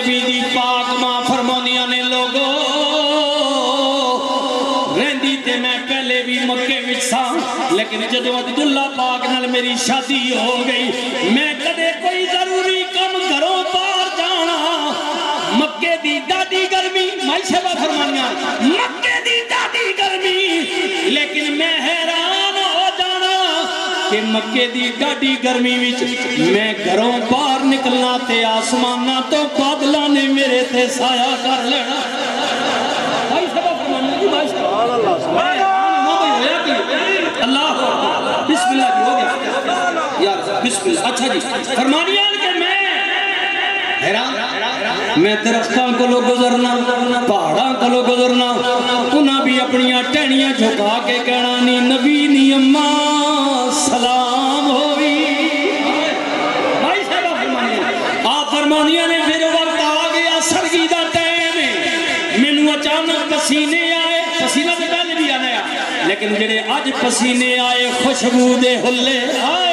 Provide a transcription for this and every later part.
نبی دی پاک ماں فرمونیاں نے لوگو رہندی تے میں پہلے بھی مکے وچ سا لیکن جدو عبداللہ پاک نال میری شادی ہو گئی میں کدے کوئی ضروری کم گھروں باہر جانا مکے دی ڈاڈی گرمی مائی شہبہ فرمانیاں مکے دی ڈاڈی گرمی لیکن میں حیران ہو جانا کہ مکے دی ڈاڈی گرمی وچ میں گھروں باہر نکلنا تے آسمانہ تو بادلہ نے میرے تے سایہ کر لینا مائی شہبہ فرمانیاں کی مائی شہبہ اللہ بسم اللہ جی ہو گیا یار بسم اللہ اچھا جی فرمانیاں کہ میں حیران میں درختاں کو لو گزرنا پہاڑاں کو لو گزرنا انہاں بھی اپنیاں ٹہنیاں جھکا کے کہنا نی نبی نی اماں سلام ہوئی بھائی صاحبہ فرمانیاں آپ فرمانیاں نے پھر وقت آ گیا سرگی دا ٹائم میں نو اچانک پسینے آئے پسینہ سے پہلے بھی آنے آئے لیکن جڑے آج پسینے آئے خوشبو دے ہلے آئے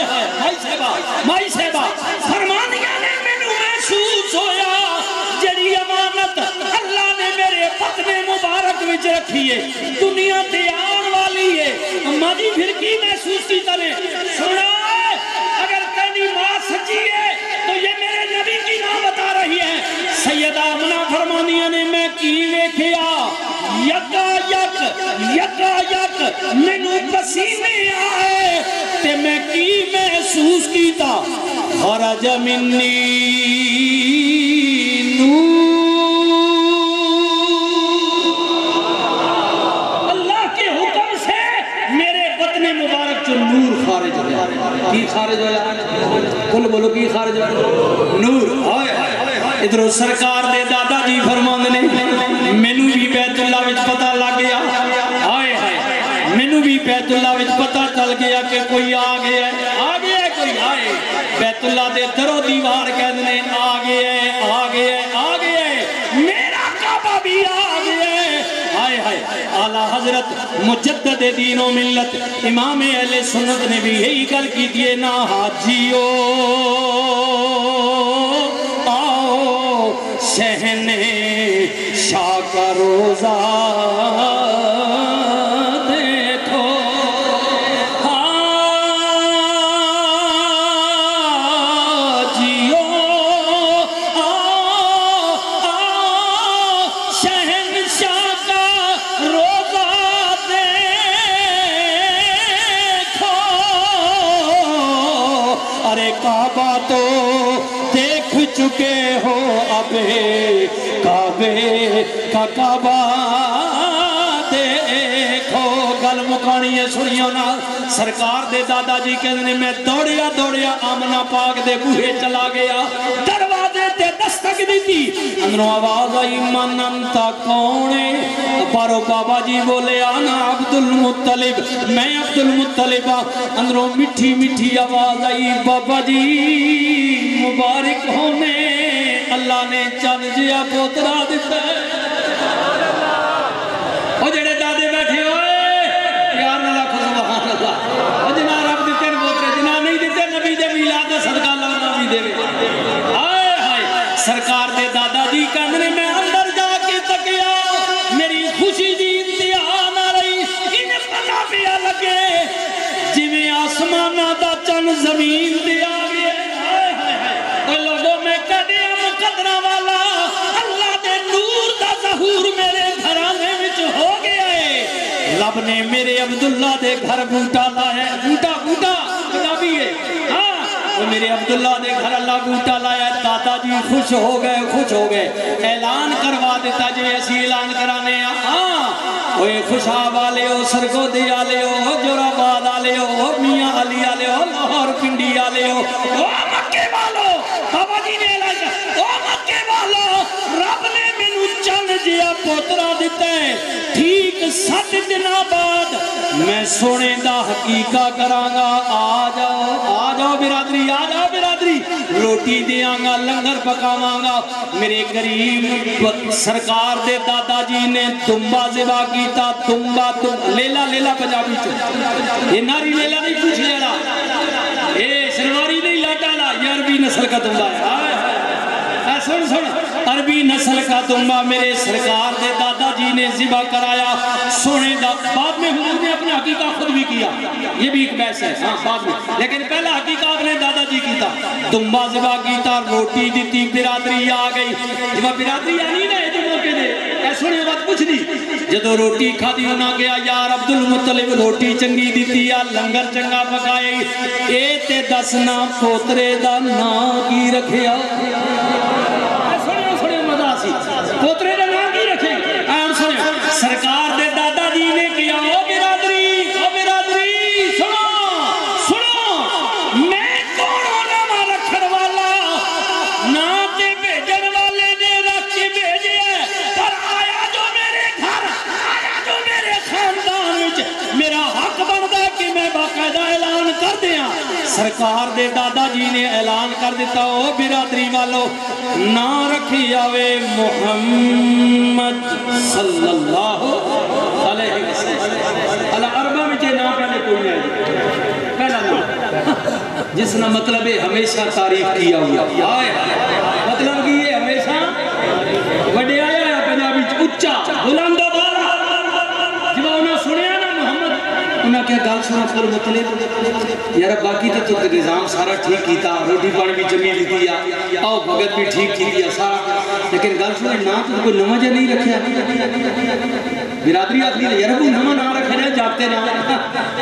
مائی صاحبہ فرمانیاں نے مینوں محسوس ہویا جڑی امانت اللہ نے میرے پتن مبارک وچ رکھی ہے دنیا تے آن والی ہے اماں جی پھر کی محسوس کی تنے سنا اگر تیری ماں سچی ہے تو یہ میرے نبی کی ماں بتا رہی ہے سیدہ آمنہ فرمانیاں نے میں کی ویکھیا یکا یک مینوں پسینے آئے تے میں کی محسوس کیتا خرج منی نور اللہ کے حکم سے میرے بطن مبارک جو نور خارج ہو گیا کی خارج ہو گیا کل بولو کی خارج ہو گیا نور ادھر سرکار دے دادا جی فرمان نے مینوں بھی بیت اللہ وچ پتہ لگ گیا مینوں بھی بیت اللہ وچ پتہ چل گیا کہ کوئی آ گیا ہے کوئی آئے بیت اللہ دے در و دیوار کہنے آ گیا ہے میرا کعبہ بھی آ گیا ہے اعلیٰ حضرت مجدد دین و ملت امام اہل سنت نے بھی یہی گل کی دیئے نا حاجیو آؤ شہن شاہ کا روزہ کعبہ تو دیکھ چکے ہو اب کعبے کا کعبہ دیکھو گل مکانی ہے سنیوں نا سرکار دے دادا جی کہنے میں دوڑیا آمنہ پاک دے بوہے چلا گیا دروازے تے دستک دیتی اندروں آواز آئی من انتا کونے پارو بابا جی بولے آنا عبدالمطلب میں عبدالمطلب اندروں مٹھی آواز آئی بابا جی مبارک ہونے اللہ نے چند جیا پوترا دیتا ہے اور جڑے دادے بیٹھے ہوئے یار نہ لاکھو سبحان اللہ اور جنہ رب دیتے ہیں پوترے جنہ نہیں دیتے نبی دے میلاد دا صدقہ اللہ نبی دے آئے سرکار دے دادا جی کہنے میں اندر جا کے تکیا میری خوشی دی انتہا نہ رہی انہیں پتا پیا لگے جی میں آسمانہ دا چند زمین دے آگے اور لوگوں میں کہنے مقدرہ والا اللہ دے نور دا ظہور میرے گھرانے میں ہو گیا ہے رب نے میرے عبداللہ دے گھر بوٹا لائے بوٹا کتابی ہے وہ میرے عبداللہ دے گھر اللہ بوٹا لائے دادا جی خوش ہو گئے اعلان کروا دیتا جو ایسی اعلان کرانے وہ خوشاب آلے ہو سرگودی آلے ہو جوراباد آلے ہو میاں علی آلے ہو لاہور پنڈی آلے ہو مکے والو بابا جی نے اعلان کر مکے والو رب نے مینوں چند جیا پوترا دیتا ہے ٹھیک 7 دن بعد میں سونے دا حقیقہ کرانگا آ جاؤ برادری روٹی دیاں گا لنگر پکاواں گا میرے قریب سرکار دے دادا جی نے تمبا ذبح کیتا تمبا لیلا پنجابی چو یہ ناری لیلا نہیں پوچھ لیلا شنواری نہیں لاٹالا یہ عربی نسل کا تمبا ہے سن سن عربی نسل کا دمبا میرے سرکار دے دادا جی نے ذبح کرایا سونے دا بعد میں حضور نے اپنا حقیقہ خود بھی کیا یہ بھی ایک بحث ہے ہاں بعد میں لیکن پہلا حقیقہ اپنے دادا جی کی تھا دمبا ذبح کیتا روٹی دیتی برادری آ گئی جب برادری آنی نا جو موقع دے ایسونے بات کچھ نہیں جدو روٹی کھا دی ہونا گیا یار عبدالمطلب روٹی چنگی دیتی یا لنگر چنگا پکائے اے تے دسنا پوترے دا نا کی رکھیا سنے مزہ سی پوترے دا نا کی رکھے آن سنے سرکار دے دادا جی نے کیا او برادری سنو میں کون ہونا ماں رکھن والا نا تے بھیجن والے نے رکھ کے بھیجے پر آیا جو میرے گھر آیا جو میرے خاندان وچ میرا حق بندا کہ میں باقاعدہ اعلان کر دیا سرکار دے دادا جی نے اعلان کر دیتا او برادری والو نا رکھی آوے محمد صلی اللہ علیہ وسلم اللہ عربہ میں جے نا پہلے کوئی نہیں پہلا نا جس نا مطلب ہے ہمیشہ تعریف کیا ہوا آئے مطلب کی یہ ہمیشہ وڈے آیا ہے پنجابی اچھا بلند و بالا جب انہوں سنیا نا محمد انہوں کیا گال سنا پر مطلب یار باقی تو نظام سارا ٹھیک کیتا روٹی پانی بھی جمی لی دیا آؤ بھگت بھی ٹھیک کی دیا سارا لیکن گال سنا نا تو کوئی نمہ جا نہیں رکھیا برادری آتی ہے یار کوئی نمہ نہ رکھے رہے جاگتے نا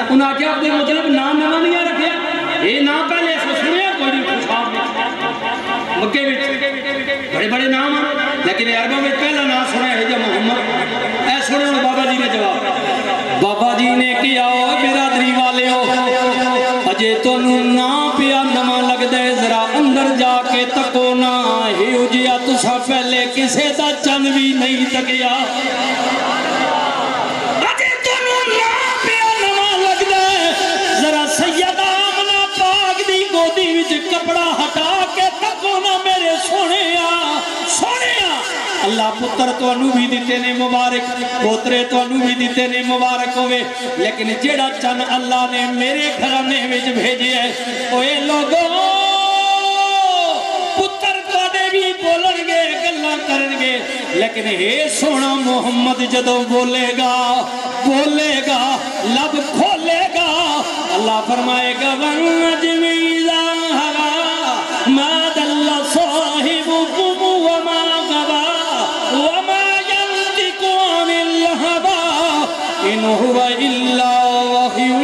انہوں کیا اپنے مطلب نام نمہ نہیں رکھیا اے نا پہلے ایسا سنیا کوئی نہیں خوشحال نہیں مکے بھی بڑے بڑے نام ہیں لیکن عربوں میں پہلا نام سنا ہے جب محمد اے سنے انہوں بابا جی نے جواب بابا جی نے کیا برادری والے ہو اجے تو نا پیا نمہ لگ دے ذرا اندر جا کے تکو نا ہی اجیا تسا پہلے کسے دا چند بھی نہیں تکیا اجے تو نا پیا نمہ لگ دے ذرا سیدہ آمنہ پاک دی گودی وچ کپڑا ہٹا کے تکو نا میرے سونیا اللہ پتر تو انو بھی دیتے نے مبارک پوترے تو انو بھی دیتے نے مبارک ہوئے لیکن جیڑا چن اللہ نے میرے گھرانے میں بھیجے ہے اوے لوگوں پتر تو نے بھی بولن گے گلہ کرن گے لیکن ہے سونا محمد جدو بولے گا لب کھولے گا اللہ فرمائے گا وَنَجْمِ إِذَا هَوَى مَا دَلَّ صَاحِبُكُمْ وَمَا غَوَى وَمَا يَنطِقُ عَنِ الْهَوَى إِنْ هُوَ إِلَّا وَحْيٌ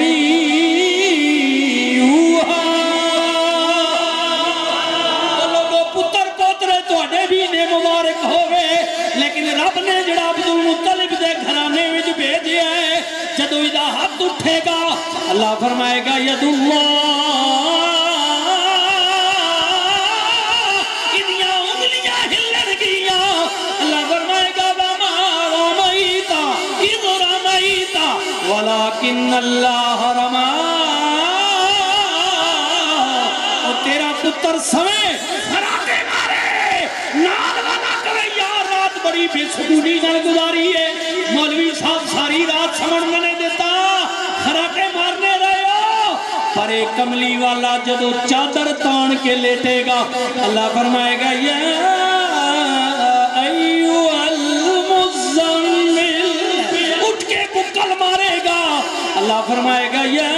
يُوحَىٰ لوگو پتر پوترے تواڈے بھی نے مبارک ہوئے لیکن رب نے جڑا عبدالمطلب دے گھرانے وچ بھیجیا ہے جدو ادا ہاتھ اٹھے گا اللہ فرمائے گا ید اللہ ادیاں انگلیاں ہلن گیا اللہ فرمائے گا وَمَا رَمَيْتَ اِذْ رَمَيْتَ وَلَكِنَّ اللَّهَ رَمَىٰ اور تیرا پتر سمے خراتے مارے نال والا کرے یار رات بڑی بے سکونی نال گزاری ہے مولوی صاحب ساری رات سمجھ میں نہیں دیتا خراتے مارنے رہے ہو پر ایک کملی والا جدو چادر تان کے لیٹے گا اللہ فرمائے گا یا ایوہ المزمل اٹھ کے بکل مارے گا اللہ فرمائے گا یا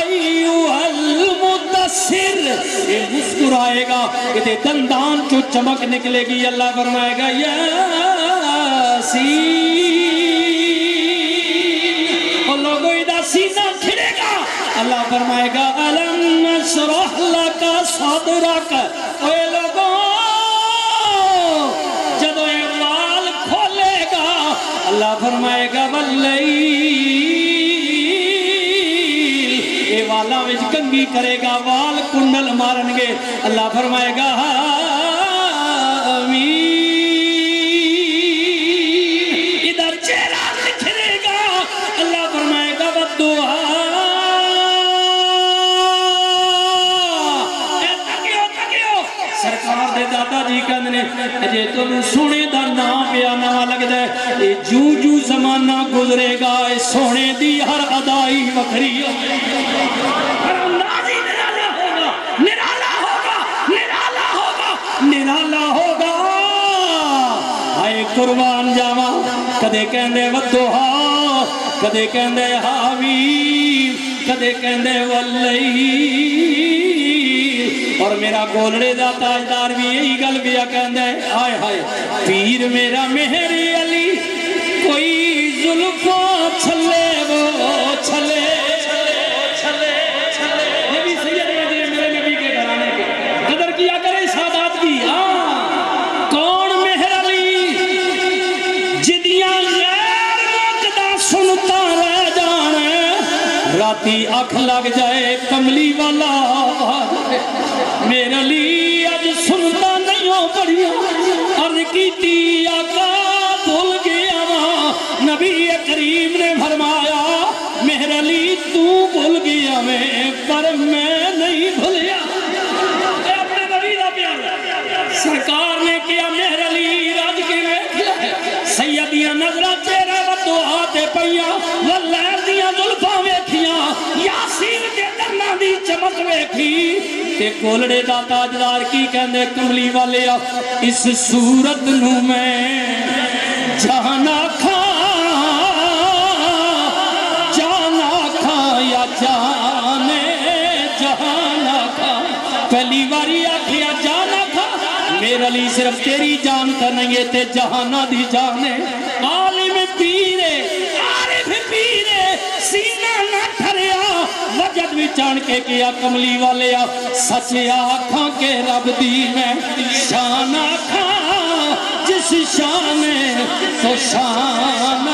ایوہ المدثر یہ مسکرائے گا کہ دندان جو چمک نکلے گی اللہ فرمائے گا یا اور لوگوں ادھا سینہ کھڑے گا اللہ فرمائے گا أَلَمْ نَشْرَحْ لَكَ صَدْرَكَ اے لوگوں جدو یہ وال کھولے گا اللہ فرمائے گا وَاللَّيْلِ اے والا وچ کنگی کرے گا وال کنڈل مارن گے اللہ فرمائے گا آمین دادا جی کہنے اجے تم سونے دا نام پیا نہ لگ دے اے جو زمانہ گزرے گا اے سونے دی ہر ادائی وکھری ہر اندازی نرالا ہوگا نرالا ہوگا آئے قربان جاوا کدے کہندے ودوہا کدے کہندے حاوی کدے کہندے واللیل اور میرا گولڑے دا تاجدار بھی یہی گل بیا کہندے آئے ہائے پیر میرا مہری علی کوئی ظلفوں چھلے وہ چھلے یہ بھی سید مدری میرے نبی کے گھرانے کے قدر کیا کرے سادات کی کون مہر علی جدیاں غیر مقدہ سنتا رہ جانے راتی اکھ لگ جائے کملی والا میرے علی اج سنتا نہیں ہو پڑیا عرض کیتی آقا بھول گیا نبی کریم نے فرمایا میرے علی تو بھول گیا میں پر میں نہیں بھولیا اپنے نبی دا پیار سرکار نے کیا میرے علی راج کے میں سیدیاں نظرہ چہرہ ودو آتے پہیا واللہ دیاں ظلفاں ویکھیاں یاسین کے درنہ دی چمک ویکھی تے کولڑے دا تاجدار کی کہندے کملی والے اس صورت نو میں جانا کھا یا جانے جانا کھا پہلی باری آکھیا جانا کھا میرے علی صرف تیری جان تا نہیں ہے تے جہانا دی جانے عالم پیرے عارف پیرے سینہ نہ ٹھریا وجد بھی چان کے کیا کملی والے سچ آکھاں کے رب دی میں شان آکھاں جس شان تو شان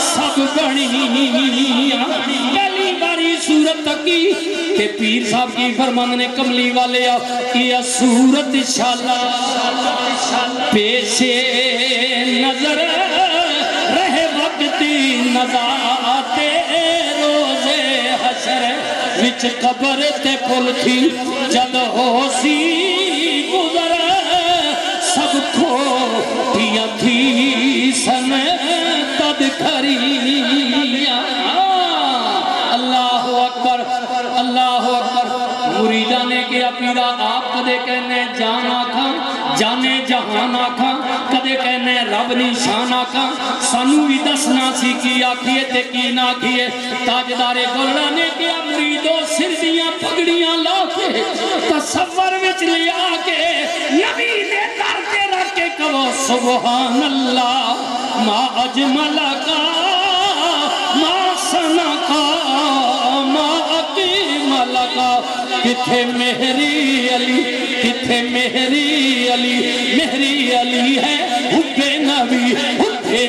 سب بڑی پہلی باری صورت تکی کہ پیر صاحب کی فرمان نے کملی والے یہ صورت شالا پیش نظر رہے وقتی نظاتے روزے حشر وچ قبر تے پل تھی جد ہو سی گزر سب کھو پیا تھی سن تد کھریا اللہ اکبر اللہ اکبر مریدہ نے کیا پیرا آپ کدے کہنے جان آکھاں جانے جہان آکھاں کدے کہنے رب نشان آکھاں سانو بھی دسنا سی کی آکھیے تے کی نہ آکھیے تاجدار گولڑا نے کیا مریدوں سر دیاں پگڑیاں لا کے تصور وچ لیا کے نبی نے در کے رکھ کے کہو سبحان اللہ ما اجمل کا ما سنا کا ما اقیمل کا کتھے مہری علی کتھے مہری علی مہری علی ہے حب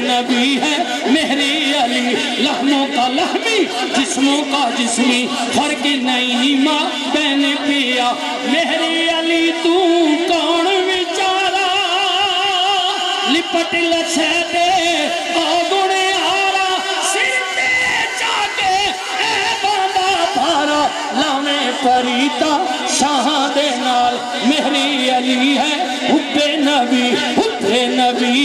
نبی ہے مہری علی لحموں کا لحمی جسموں کا جسمی فرق نہیں ماں بین پیا مہری علی تو کون بیچارا لپٹ لچھے دے آگوڑے آرا سرتے چاکے اے باندہ پارا لانے پریتا شاہ دے نال مہری علی ہے حب نبی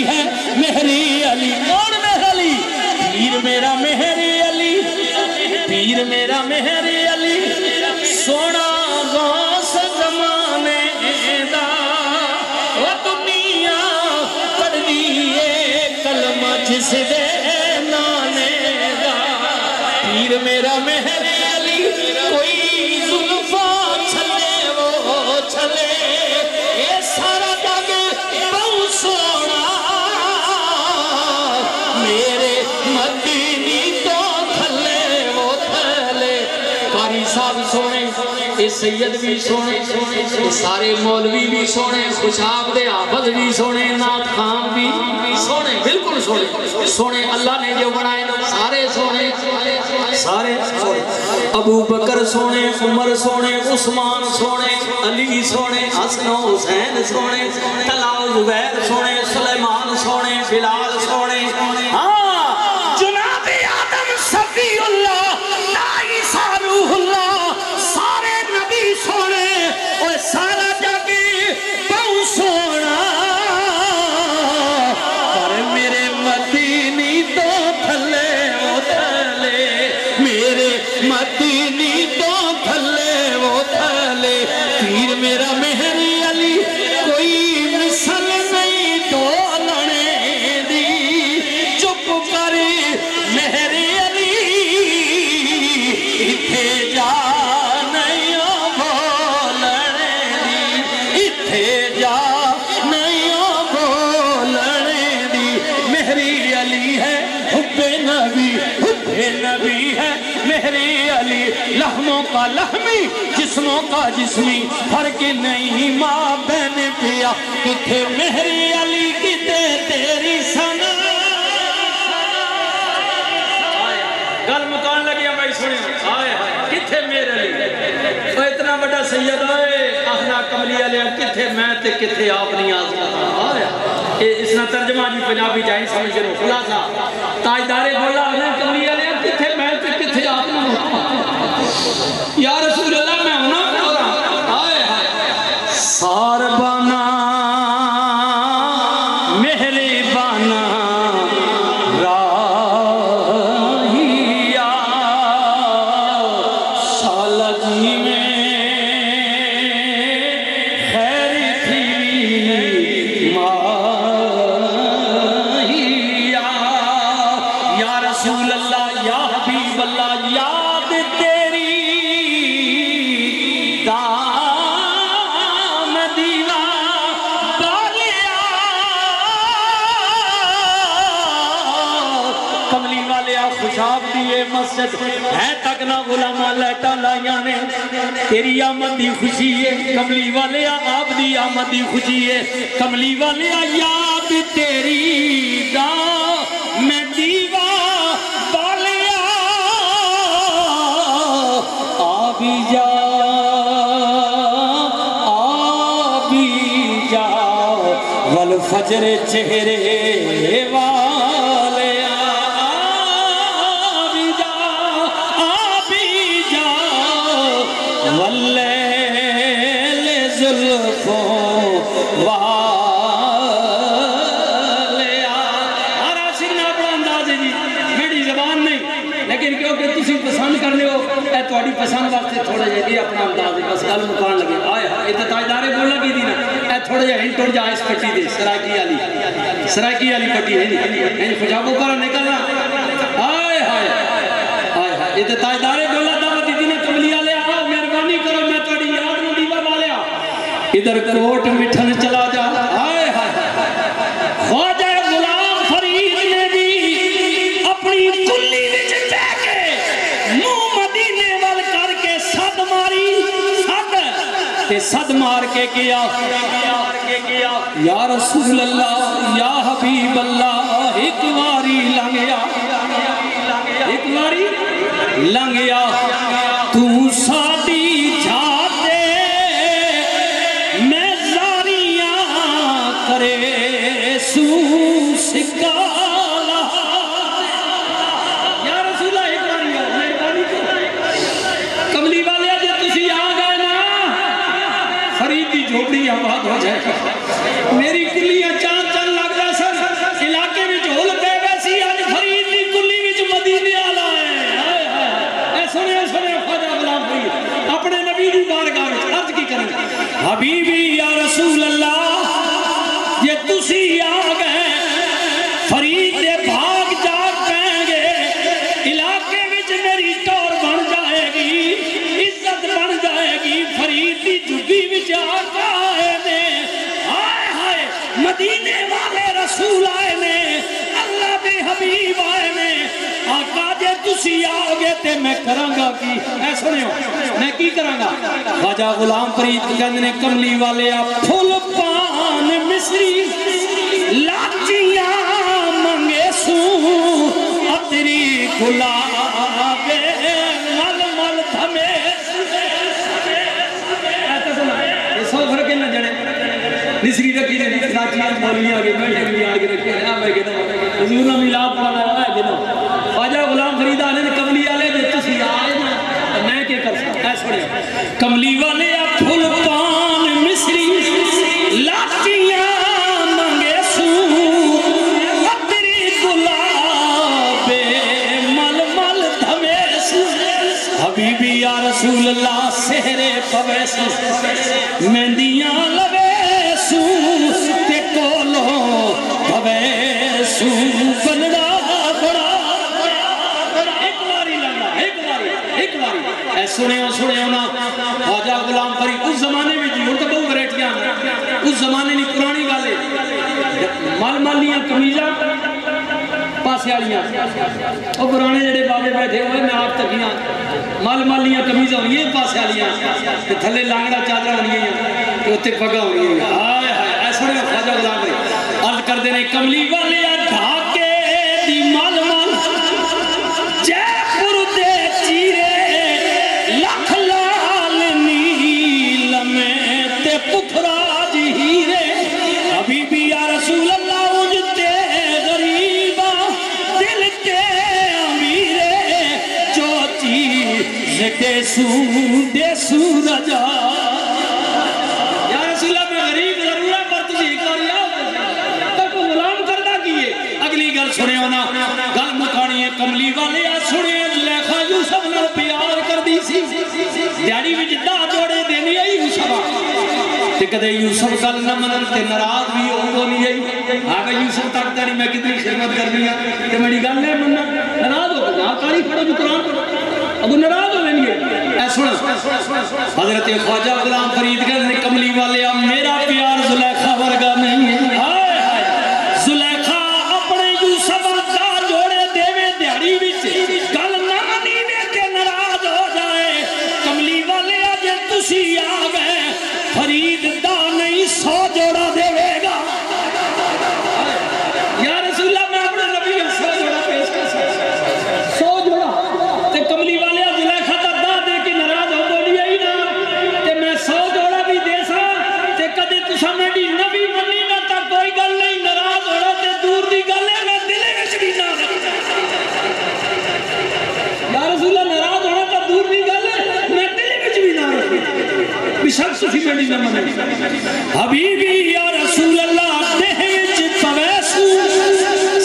ہے مہری علی کون مہر علی پیر میرا مہری علی پیر میرا مہری علی سونا غوث زمانے دا وہ دنیا پڑھ دیئے کلمہ جس دے نانے دا پیر میرا مہری علی کوئی ظلفہ چھلے وہ چھلے اے سارا داگ بہو سونا میرے مدینی تو تھلے وہ تھلے قاری صاحب سونے اے سید بھی سونے اے سارے مولوی بھی سونے خوشاب دے آفت بھی سونے نات خان بھی سونے بالکل سونے سونے اللہ نے جو بنائے سارے سونے سارے سونے ابو بکر سونے عمر سونے عثمان سونے علی سونے حسن و حسین سونے طلحہ زبیر سونے سلیمان سونے بلال سونے جناب آدم صفی اللہ نائی روح اللہ سارے نبی سونے اور سارا جگہ بہو سونا پر میرے مدینی تو تھلے وہ تھلے میرے مدینی تو تھلے وہ تھلے پیر میرا مہری علی لحموں کا لحمی جسموں کا جسمی فرق نہیں ماں بہن پیا کتھے مہری علی کتے تیری سنا گل مکان لگی ہمیں سنے آئے کتھے میرے علی وہ اتنا بڑا سید آئے اخلاق کملی علیہ کتھے میں تے کتھے آپ نہیں آزماتا آئے اس نے ترجمہ جی پنجابی جائیں سمجھ کرو خلاصہ تاجدار بولا اخلاق کملی علیہ کتھے میں تے کتھے آپ نہیں آزماتا یا رسول اللہ میں ہونا ہو رہا آئے ساربانا مہربانا مسجد ہے تک نہ غلامہ لیٹا لائیاں تیری آمد دی خوشی ہے کملی والے آپ دی آمد دی خوشی ہے کملی والے یاد تیری دا میں دیوا بالیا آبی جا والفجر چہرے تھوڑی پسند واسطے تھوڑا جہی اپنا انداز ہے بس گل مکان لگے آئے یہ تو تاجدار بولنا کی دی نا اے تھوڑا جہا ہنٹ اڑ جا اس پٹی دے سرائکی والی پٹی ہے خجابوں پر نکلنا آئے ہائے آئے یہ تو تاجدار بولنا دعوت دی نا کملی والے آؤ مہربانی کرو میں تھوڑی یاد نہ دیوا والے ادھر کوٹ مٹھن چلا جا آئے ہائے خواجہ غلام فرید نے بھی اپنی کلی وچ بیٹھ کے صد مار کے کیا یا رسول اللہ یا حبیب اللہ ایک واری لنگیا تو ساڑی جاتے میں زاریاں کرے سو سکالا یا رسول اللہ ایک واری کملی والے فریدی جھوپڑی آباد ہو جائے میری کلیاں چار چل لگ جا سر علاقے میں جھول دے ویسی آج فریدی کلی میں مدینے آلا ہے اے سنے خواجہ غلام فرید اپنے نبی دی بارگاہ میں عرض کی کریں حبیبی یا رسول اللہ یہ تسی آگئے فرید دے بھاگ جاگ پہیں گے علاقے میں میری ٹور بن جائے گی عزت بن جائے گی فرید دی جھگی مدینے والے رسول آئے نے اللہ دے حبیب آئے نے آقا جے تسی آگے تے میں کرانگا کی اے سنے ہو میں کی کرانگا خواجہ غلام فرید کہنے نے کملی والے پھول پان مصری لاچیاں منگے سو اتری گلابے مل مل دھمے سو فرقے نہ جڑے نسری رکھی نے لاچیاں مولی آگے میں آگے رکھے ہیں میں کہتا ہوں حضور نے میلاد پڑھا ہے جنہوں خواجہ غلام فرید آنے نے کملی والے دے تسی آئے نا میں کیا کر سکتا ایسا پڑھے کملی والے پھول پان مصری لاچیاں منگے سو اتری گلابے مل مل دھمے سو حبیبی یا رسول اللہ سہرے پویس مہندیاں لبے سو تے کولو پوے سو بنڑا بڑا ایک واری لگا ایک واری اے سنے ہو نا خواجہ غلام فرید اس زمانے میں جی اور تو بہت ویرائٹیاں اس زمانے نہیں پرانی گالے مال مالیاں کمیزاں پاس پاسے والیاں وہ پرانے جڑے بابے بیٹھے ہوئے میں آپ تکیاں مال مالیاں کمیز ہونی ہیں پاسے والیاں تے تھلے لانگڑا چادر ہونی ہیں تے اوتے پگا ہونی ہیں ہائے ہائے ایسے نے خواجہ غلام نے عرض کر دے نے کملی والے ڈھاکے دی مال مال جے پور دے چیرے لکھ لال نیل میں تے پتھراج ہیرے حبیبی یا رسول اللہ اجتے غریبا دل کے امیرے چوچی دیسو رجا یا رسول اللہ میں غریب ضرور ہے پر تجھے کاریا تک غلام کردہ کیے اگلی گل سنے ہونا گل مکھانی ہے کملی والے آ سنے زلیخا یوسف نے پیار کر دی سی دیاری بھی جدہ جوڑے دینی ہے یوسف تے کدے یوسف گل نہ منن تے ناراض بھی ہو نہیں ہے آگے یوسف تک نہیں میں کتنی خدمت کرنی ہے تے میری گل ہے مننا ناراض ہو گیا کاری پڑھو جو قرآن پڑھو ابو ناراض ہو لیں گے اے سنا حضرت خواجہ غلام فرید کہتے ہیں کملی والے میرا پیار زلیخا ورگا نہیں ہے ہائے ہائے زلیخا اپنے یوسف دا جوڑے دیوے دیاری وچ گل نہ منیوے تے ناراض ہو جائے کملی والے اجے تسی آ گئے فرید دا نہیں 100 جوڑا دے گا یا رسول اللہ میں اپنے نبی 100 جوڑا پیش کر سکتا 100 جوڑا تے کملی والے زلیخا دا دا دے کے ناراض ہو بولی ہے نا تے میں 100 جوڑا بھی دے سا تے کدے تساں میری نبی منی نہ تا کوئی گل نہیں ناراض ہونا تے دور دی گل ہے میں دلے وچ بھی نہ یا رسول اللہ ناراض ہونا تا دور دی گل ہے میں دلے وچ بھی نہ بشک تسی میری نہ منی حبیبی یا رسول اللہ دہ وچ تویسو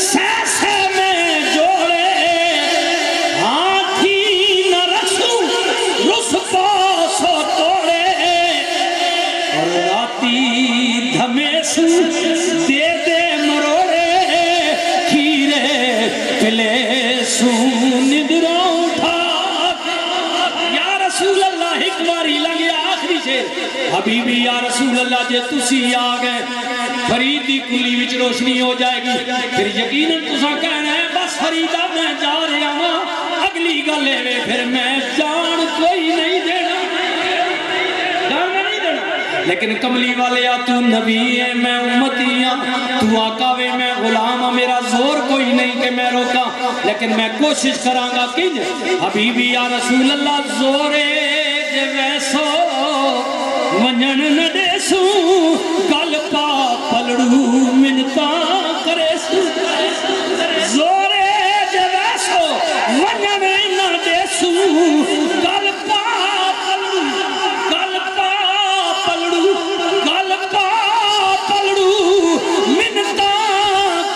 سہ سہ میں جوڑے ہاتھی نہ رسو رس پاسو توڑے اور راتی دھمیسو دے دے مروڑے کھیرے پلے سو ندروں اٹھا یا رسول اللہ ایک باری لگے آخری سے حبیبی یا رسول اللہ جے تسی آ گئے فرید دی کلی وچ روشنی ہو جائے گی پھر یقیناً تساں کہنا ہے بس فریدہ میں جا رہا ہوں اگلی گلے میں پھر میں جان کوئی نہیں دینا جان نہیں دینا لیکن کملی والے تو نبی ہے میں امتی ہوں تو آقا وے میں غلام ہوں میرا زور کوئی نہیں کہ میں روکا لیکن میں کوشش کرانگا کنج حبیبی یا رسول اللہ زورے جے ویسو ونجن نہ دیسو گل پا پلڑو منتا کرے سو زورے جے ویسو ونجن نہ دیسو گل پا پلڑو منتا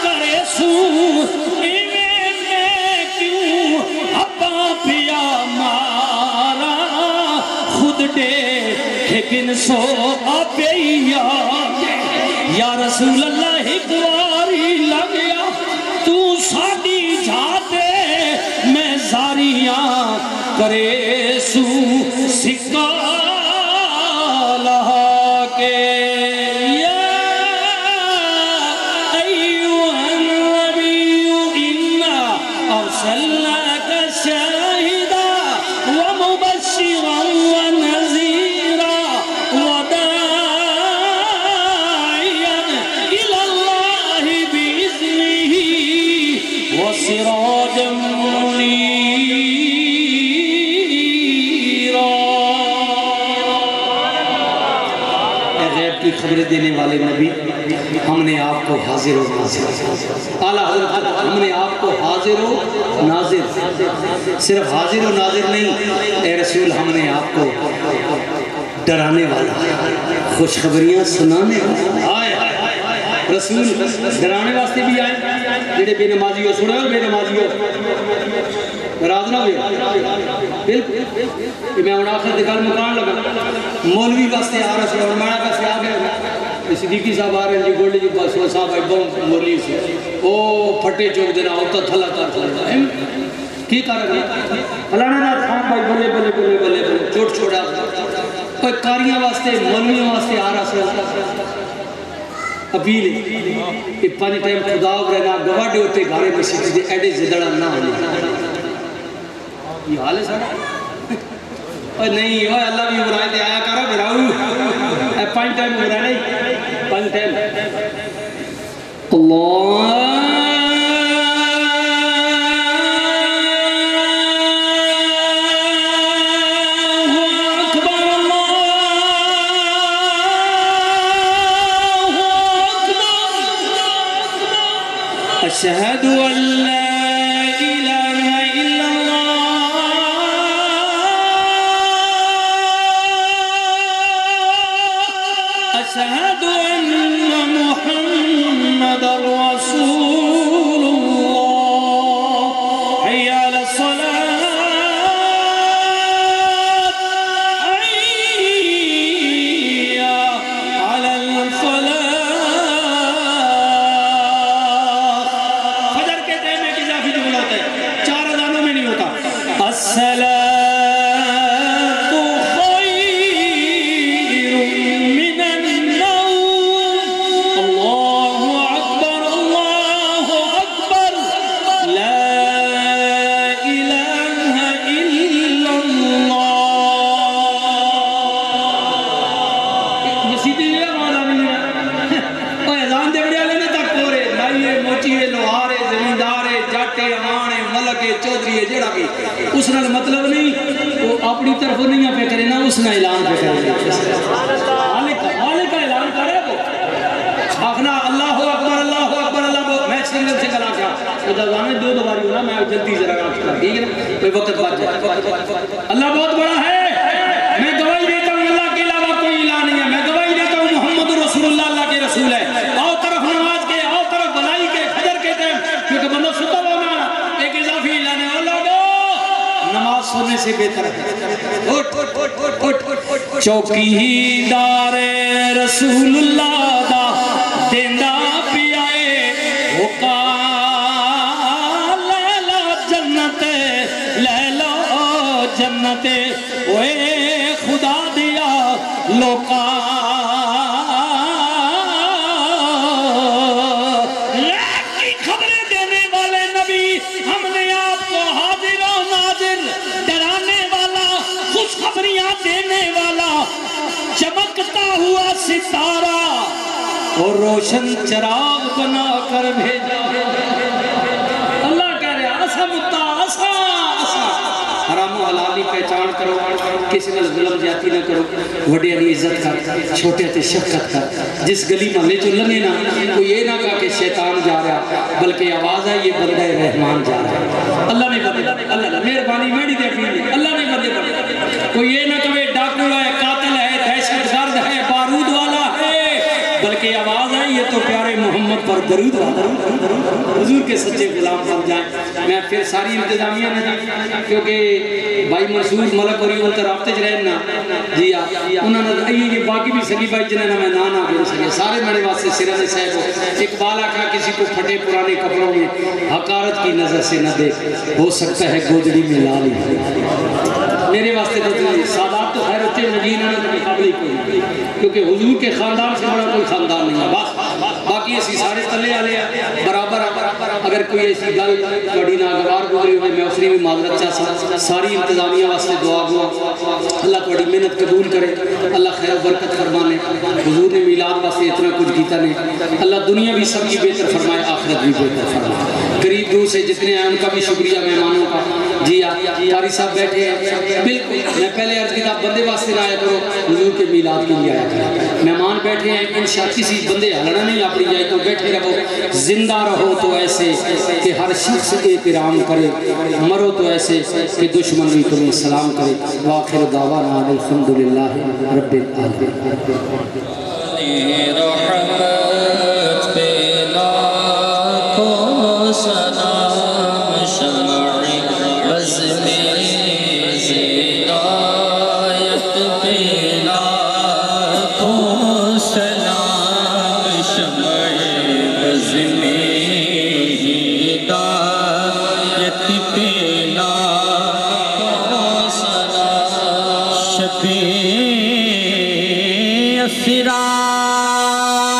کرے سو ایویں میں کیوں ابا پیا مارا خود دے لیکن سو آپیا یا رسول اللہ ایک واری لگیا تو ساڑی جاتے میں زاریاں کرے سو سکا لہا کے یا ایوہ النبی انا ارسلناک شاہدا ومبشرا ونذیرا وداعیا الى اللہ بإذنہ وسراجا منیرا اے غیب کی خبریں دینے والے نبی ہم نے آپ کو حاضر و ناظر اعلیٰ حضرت ہم نے آپ کو حاضر و ناظر صرف حاضر و ناظر نہیں اے رسول ہم نے آپ کو ڈرانے والا خوشخبریاں سنانے والا رسول ڈرانے واسطے بھی آئے جڑے بے نمازی ہو سنے اور بے نمازی ہو ناراض نہ ہوئے بالکل میں ان آخر دکھال مکان لگا مولوی واسطے آ رہا سے اور مانا واسطے آ گئے صدیقی صاحب آ رہے ہیں جی گولڈی جی پاس صاحب آئی بہت مولی سے او پھٹے چوک دینا ہوتا تھلا کار چلتا ہے کی کار رہا فلانا رات خان بھائی بلے بلے بلے بلے بلے چوٹ چھوڑا کوئی کاریاں واسطے مولویوں واسطے آ رہا سے اپیل کہ پانی ٹائم خدا رہنا گواڑے ہوتے گھارے مسیحی دے ایڈے زدڑا نہ ہونے یہ حال ہے سارا اور نہیں اوہ اللہ بھی برائے دے آیا کرا براؤ پانی ٹائم برائے نہیں پانی ٹائم اللہ أشهد أن لا إله إلا الله أشهد أن محمد رسول الله حي على الصلاة حي على الفلاح الصلاة خير من النوم الله أكبر لا إله إلا الله یہ سیدھی جگہ مالا نہیں ہے اور اذان دے بڑے آلے نے تک پورے نائیے موچیے لوہارے زمیندارے جاٹے امانے ملکے چودریے جڑا بھی اس نے مطلب نہیں وہ اپنی طرف نہیں پہ کرے نا اس نے اعلان پہ کرے حالے کا اعلان کرے وہ آخنا اللہ اکبر اللہ میں سنگل سے کلا کیا تو دزانے دو باری ہونا میں جلدی ذرا رات کر ٹھیک ہے نا کوئی وقت بات جائے اللہ بہت بڑا ہے میں گواہی دیتا ہوں اللہ کے علاوہ کوئی الہ نہیں ہے میں گواہی دیتا ہوں محمد رسول اللہ کے رسول ہے آؤ طرف نماز کے آؤ طرف بلائی کے فجر کے ٹائم کیونکہ بندہ ستا ہوا میں ایک اضافی اعلان ہے اللہ نماز سونے سے بہتر ہے چوکیدار رسول اللہ دا دیندہ پیائے ہوکا لیلا جنت اوے خدا دیا لوکا کی خبریں دینے والے نبی ہم نے آپ کو حاضر و ناظر ڈرانے والا خوشخبریاں دینے والا چمکتا ہوا ستارہ اور روشن چراغ بنا کر بھیجا اللہ کہہ رہے آسا متا آسا حرام و حلالی پہچان کرو کسی نے ظلم جاتی نہ کرو وڈے علی عزت کر چھوٹے تے شفقت کر جس گلی محلے جو لگے نا کوئی یہ نہ کہا کہ شیطان جا رہا بلکہ آواز ہے یہ بندہ رحمان جا رہا اللہ نے بدلا اللہ نے مہربانی میری دے پی اللہ نے بدلا کوئی یہ نہ کہے ڈاکو ہے قاتل ہے دہشت گرد ہے بارود والا ہے بلکہ آواز ہے یہ تو پیارے محمد پر درود حضور کے سچے غلام بن جائیں میں پھر ساری انتظامیہ نے کیونکہ بھائی منصور ملک اور یوں رابطے چ رہے نا جی انہوں نے یہ باقی بھی سگی بھائی جنہیں میں نہ بول سکے سارے میرے واسطے سرن صاحب ہو اقبال آکھا کسی کو پھٹے پرانے کپڑوں میں حقارت کی نظر سے نہ دیکھ ہو سکتا ہے گودڑی میں لالی میرے واسطے تو سادات تو خیر ہوتے مدینہ نے تو مقابلے کوئی کیونکہ حضور کے خاندان سے بڑا کوئی خاندان نہیں ہے بس باقی ایسی سارے تلے آلے ہیں برابر اگر کوئی ایسی گل بڑی ناگوار گزری ہوئے میں اس نے بھی معذرت چاہتا ساری انتظامیہ واسطے دعا اللہ تھوڑی محنت قبول کرے اللہ خیر و برکت فرمانے حضور نے میلاد واسطے اتنا کچھ کیتا نہیں اللہ دنیا بھی سب کی بہتر فرمائے آخرت بھی بہتر فرمائے قریب دور سے جتنے آئے ان کا بھی شکریہ مہمانوں کا جی قاری صاحب بیٹھے ہیں بالکل میں پہلے عرض کتاب بندے واسطے نہ آیا کرو حضور کے میلاد کے لیے آیا کرو مہمان بیٹھے ہیں انشاءاللہ کسی بندے ہلنا نہیں اپنی جائے تو بیٹھے رہو زندہ رہو تو ایسے کہ ہر شخص احترام کرے مرو تو ایسے کہ دشمن بھی تمہیں سلام کرے وآخر دعوانا الحمدللہ رب العالمین رحمت پہ لاکھوں سلام شمع بز میں ہدایت پہ لاکھوں سلام شمع بز میں ہدایت پہ لاکھوں سلام شفیع اسرار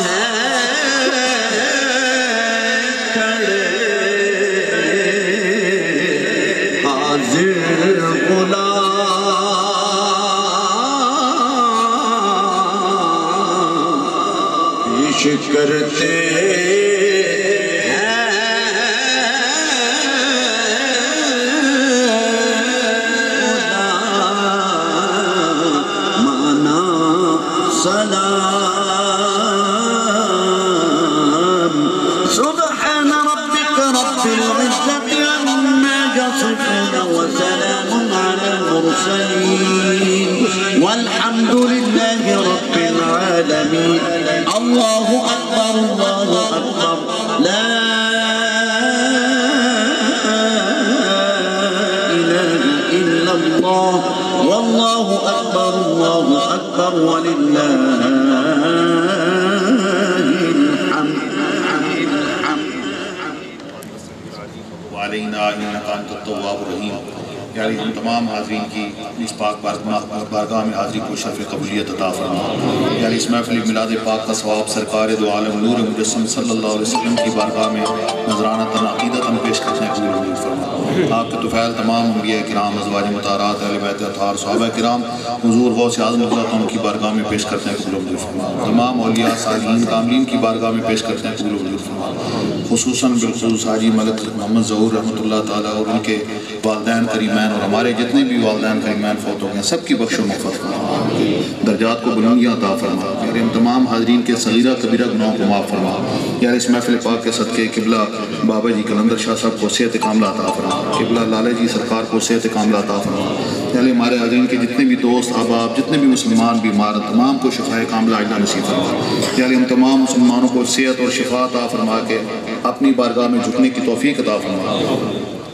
ہے کھڑے حاضر غلام پیش کرتے سلام سبحان ربك رب العزة عما يصفون وسلام على المرسلين والحمد لله رب العالمين الله أكبر الله أكبر لا إله إلا الله والله أكبر الله أكبر ولله الحمد وعلينا إنك أنت التواب الرحيم. یعنی ہم تمام حاضرین کی اس پاک بارگاہ میں حاضری کو شرف قبولیت عطا فرما. یعنی اس محفل میلاد پاک کا ثواب سرکار دو عالم نور مجسم صلی اللہ علیہ وسلم کی بارگاہ میں نذرانۃ عقیدتاً پیش کرنے کو قبول فرما. آپ کے طفیل تمام انبیاء کرام ازواج مطہرات اہل بیت اطہار صحابہ کرام حضور غوث اعظم رضی اللہ عنہ کی بارگاہ میں پیش کرتے ہیں قبول فرما. تمام اولیاء صالحین کاملین کی بارگاہ میں پیش کرتے ہیں قبول فرما. خصوصاً بالخصوص حاجی ملک محمد ظہور رحمۃ اللہ تعالیٰ اور ان کے والدین کریمین اور ہمارے جتنے بھی والدین کریمین فوت ہو گئے سب کی بخش و مغفرت فرما. درجات کو بلندیاں عطا فرما. یار ہم تمام حاضرین کے صغیرہ کبیرہ گناہوں کو معاف فرما. یار اس محفل پاک کے صدقے قبلہ بابا جی کلندر شاہ صاحب کو صحت کاملہ عطا فرما. قبلہ لالہ جی سرکار کو صحت کاملہ عطا فرما. یعنی ہمارے حاضرین کے جتنے بھی دوست احباب جتنے بھی مسلمان بیمار تمام کو شفائے کاملہ عاجلہ نصیب فرما. یعنی ہم تمام مسلمانوں کو صحت اور شفا عطا فرما کے اپنی بارگاہ میں جھکنے کی توفیق عطا فرما.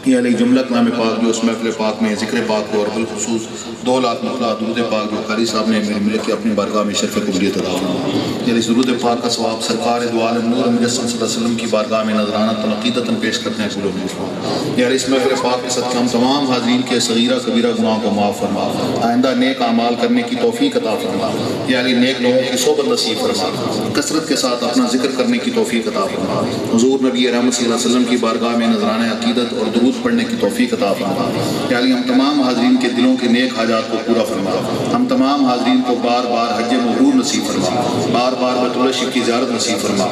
یہ علیہ جملہ کلام پاک جو اس محفل پاک میں ذکر پاک کو اور بالخصوص 2 لاکھ مطلع درود پاک جو قاری صاحب نے میرے ملک کی اپنی بارگاہ میں شرف قبولیت عطا فرما. یعنی درود پاک کا ثواب سرکار دو عالم نور مجسم صلی اللہ علیہ وسلم کی بارگاہ میں نذرانۃ عقیدتاً پیش کرتے ہیں قبول فرما. یعنی اس محفل پاک کے صدقے ہم تمام حاضرین کے صغیرہ کبیرہ گناہوں کو معاف فرما. آئندہ نیک اعمال کرنے کی توفیق عطا فرما. یعنی نیک لوگوں کی صحبت نصیب فرما. کثرت کے ساتھ اپنا ذکر کرنے کی توفیق عطا فرما. حضور نبی رحمت صلی اللہ علیہ وسلم کی بارگاہ میں نذرانہ عقیدت اور درود پڑھنے کی توفیق عطا فرما. یعنی ہم تمام حاضرین کے دلوں کے نیک حاجات کو پورا فرما. ہم تمام حاضرین کو بار بار حج مبرور نصیب فرما. بار بار بیت اللہ شریف کی زیارت نصیب فرما.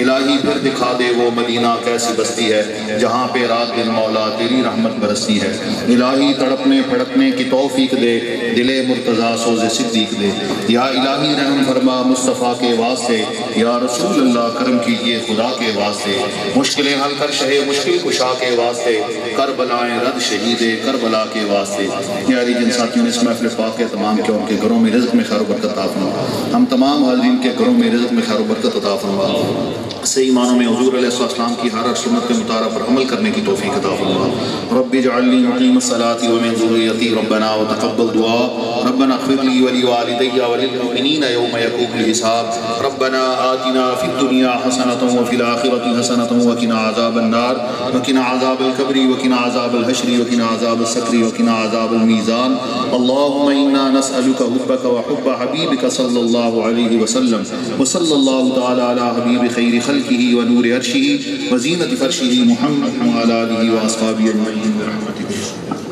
الہی پھر دکھا دے وہ مدینہ کیسی بستی ہے جہاں پہ رات دن مولا تیری رحمت برستی ہے. الہی تڑپنے پھڑکنے کی توفیق دے دل مرتضیٰ سوز صدیق دے. یا الہی رحم فرما مصطفیٰ کے واسطے. یا رسول اللہ کرم کیجئے خدا کے واسطے. مشکلیں حل کر شہ مشکل کشا کے واسطے. کربلائیں رد شہید کربلا کے واسطے. یا علی جن ساتھیوں نے اس محفل پاک کے تمام کیا ان کے گھروں میں رزق میں خیر و برکت عطا فرما. ہم تمام حاضرین کے گھروں میں رزق میں خیر و برکت عطا فرما. صحیح معنوں میں حضور علیہ السلام کی ہر سنت کے مطالعہ پر عمل کرنے کی توفیق عطا فرما. رب اجعلنی مقیم الصلاۃ ومن ذریتی ربنا وتقبل دعاء. ربنا اغفر لي ولوالدي وللمؤمنين يوم يقوم الحساب. ربنا آتنا في الدنيا حسنة وفي الآخرة حسنة وقنا عذاب النار وقنا عذاب القبر وقنا عذاب الحشر وقنا عذاب السكر وقنا عذاب الميزان. اللهم إنا نسألك حبك وحب حبيبك صلى الله عليه وسلم وصلى الله تعالى على حبيب خير خلقه ونور عرشه وزينة فرشه محمد وعلى آله وأصحابه أجمعين برحمتك.